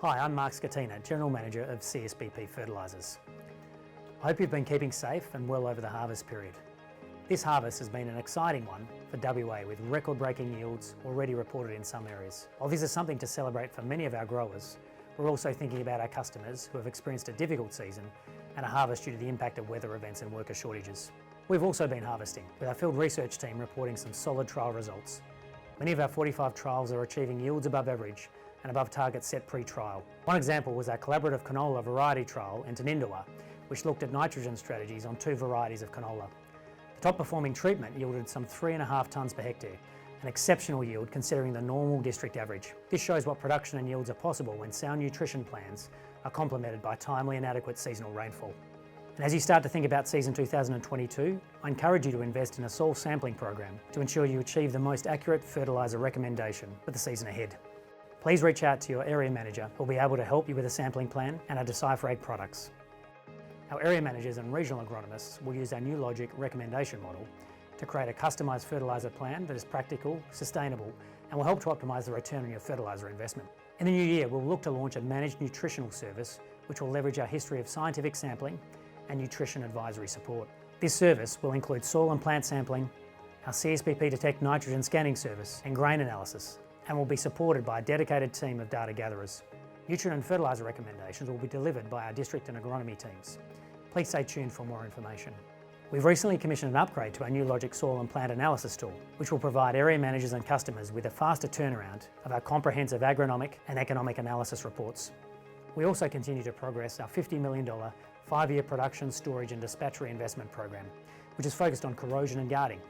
Hi, I'm Mark Scatena, General Manager of CSBP Fertilisers. I hope you've been keeping safe and well over the harvest period. This harvest has been an exciting one for WA with record-breaking yields already reported in some areas. While this is something to celebrate for many of our growers, we're also thinking about our customers who have experienced a difficult season and a harvest due to the impact of weather events and worker shortages. We've also been harvesting, with our field research team reporting some solid trial results. Many of our 45 trials are achieving yields above average and above targets set pre-trial. One example was our collaborative canola variety trial in Tanindua, which looked at nitrogen strategies on 2 varieties of canola. The top performing treatment yielded some 3.5 tonnes per hectare, an exceptional yield considering the normal district average. This shows what production and yields are possible when sound nutrition plans are complemented by timely and adequate seasonal rainfall. And as you start to think about season 2022, I encourage you to invest in a soil sampling program to ensure you achieve the most accurate fertiliser recommendation for the season ahead. Please reach out to your area manager who will be able to help you with a sampling plan and our Decipher Ag products. Our area managers and regional agronomists will use our new Logic recommendation model to create a customised fertiliser plan that is practical, sustainable and will help to optimise the return on your fertiliser investment. In the new year, we'll look to launch a managed nutritional service which will leverage our history of scientific sampling and nutrition advisory support. This service will include soil and plant sampling, our CSBP Detect nitrogen scanning service and grain analysis, and will be supported by a dedicated team of data gatherers. Nutrient and fertiliser recommendations will be delivered by our district and agronomy teams. Please stay tuned for more information. We've recently commissioned an upgrade to our new Logic soil and plant analysis tool, which will provide area managers and customers with a faster turnaround of our comprehensive agronomic and economic analysis reports. We also continue to progress our $50 million 5-year production, storage and dispatch reinvestment program, which is focused on corrosion and guarding.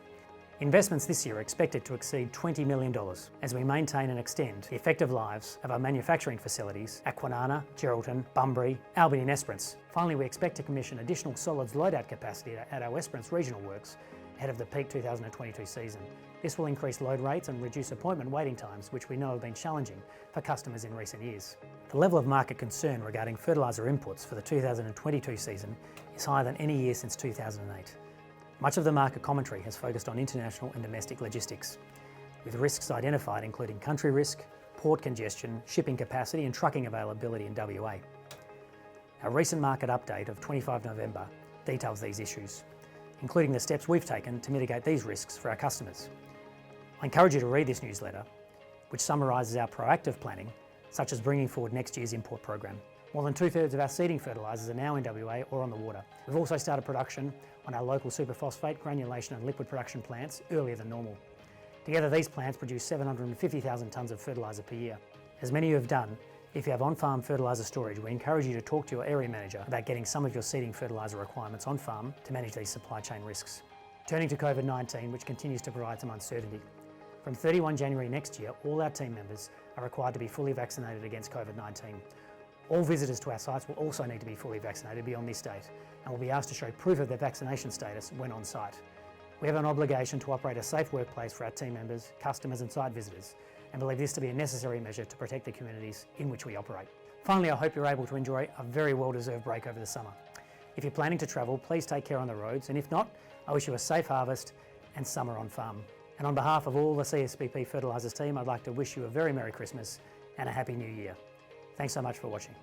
Investments this year are expected to exceed $20 million as we maintain and extend the effective lives of our manufacturing facilities at Kwinana, Geraldton, Bunbury, Albany and Esperance. Finally, we expect to commission additional solids loadout capacity at our Esperance regional works ahead of the peak 2022 season. This will increase load rates and reduce appointment waiting times, which we know have been challenging for customers in recent years. The level of market concern regarding fertiliser inputs for the 2022 season is higher than any year since 2008. Much of the market commentary has focused on international and domestic logistics, with risks identified including country risk, port congestion, shipping capacity and trucking availability in WA. Our recent market update of 25 November details these issues, including the steps we've taken to mitigate these risks for our customers. I encourage you to read this newsletter, which summarises our proactive planning, such as bringing forward next year's import program. More than 2/3 of our seeding fertilisers are now in WA or on the water. We've also started production on our local superphosphate, granulation and liquid production plants earlier than normal. Together these plants produce 750,000 tonnes of fertiliser per year. As many of you have done, if you have on-farm fertiliser storage, we encourage you to talk to your area manager about getting some of your seeding fertiliser requirements on farm to manage these supply chain risks. Turning to COVID-19, which continues to provide some uncertainty. From 31 January next year, all our team members are required to be fully vaccinated against COVID-19. All visitors to our sites will also need to be fully vaccinated beyond this date and will be asked to show proof of their vaccination status when on site. We have an obligation to operate a safe workplace for our team members, customers and site visitors and believe this to be a necessary measure to protect the communities in which we operate. Finally, I hope you're able to enjoy a very well-deserved break over the summer. If you're planning to travel, please take care on the roads, and if not, I wish you a safe harvest and summer on farm. And on behalf of all the CSBP Fertilisers team, I'd like to wish you a very Merry Christmas and a Happy New Year. Thanks so much for watching.